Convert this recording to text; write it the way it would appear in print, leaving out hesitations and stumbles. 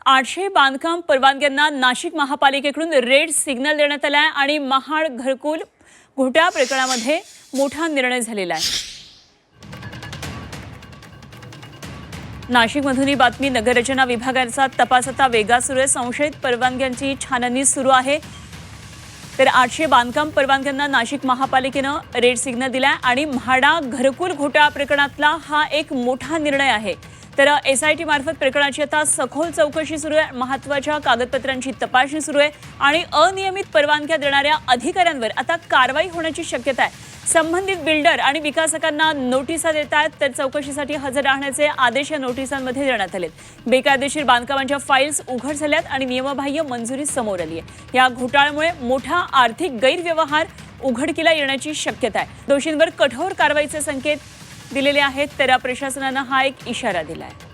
800 बांधकाम परवानग्यांना नाशिक महापालिकेकडून red signal देण्यात आला आहे आणि महाड घरकुल घोटाळा प्रकरणामध्ये मोठा निर्णय झालेला आहे। नाशिकमधून ही बातमी नगररचना विभागाचा तपास आता वेगात सुरू आहे। संशयित परवानग्यांची छाननी सुरू आहे। तर 800 बांधकाम परवानग्यांना नाशिक महापालिकेने रेड सिग्नल दिला आणि म्हाडा घरकुल घोटाळा प्रकरणातला हा एक मोठा निर्णय आहे। तर एसआयटी मार्फत प्रकरणाची आता सखोल चौकशी सुरू आहे। महत्त्वाच्या कागदपत्रांची तपासणी सुरू आहे आणि अनियमित परवानग्या देणाऱ्या अधिकाऱ्यांवर आता कारवाई होण्याची शक्यता आहे। संबंधित बिल्डर आणि विकासकांना नोटिसा देत आहेत, तर चौकशीसाठी हजर राहण्याचे आदेश या नोटिसांमध्ये देण्यात आलेत। बेकायदेशीर बांधकामांच्या फाईल्स उघड झाल्यात आणि नियमबाह्य मंजुरी समोर आली आहे। या घोटाळ्यामुळे मोठा आर्थिक गैरव्यवहार उघडकीला येण्याची शक्यता आहे। दोषींवर कठोर कारवाईचे संकेत दिलेले आहेत। तर प्रशासनाने हा एक इशारा दिला आहे।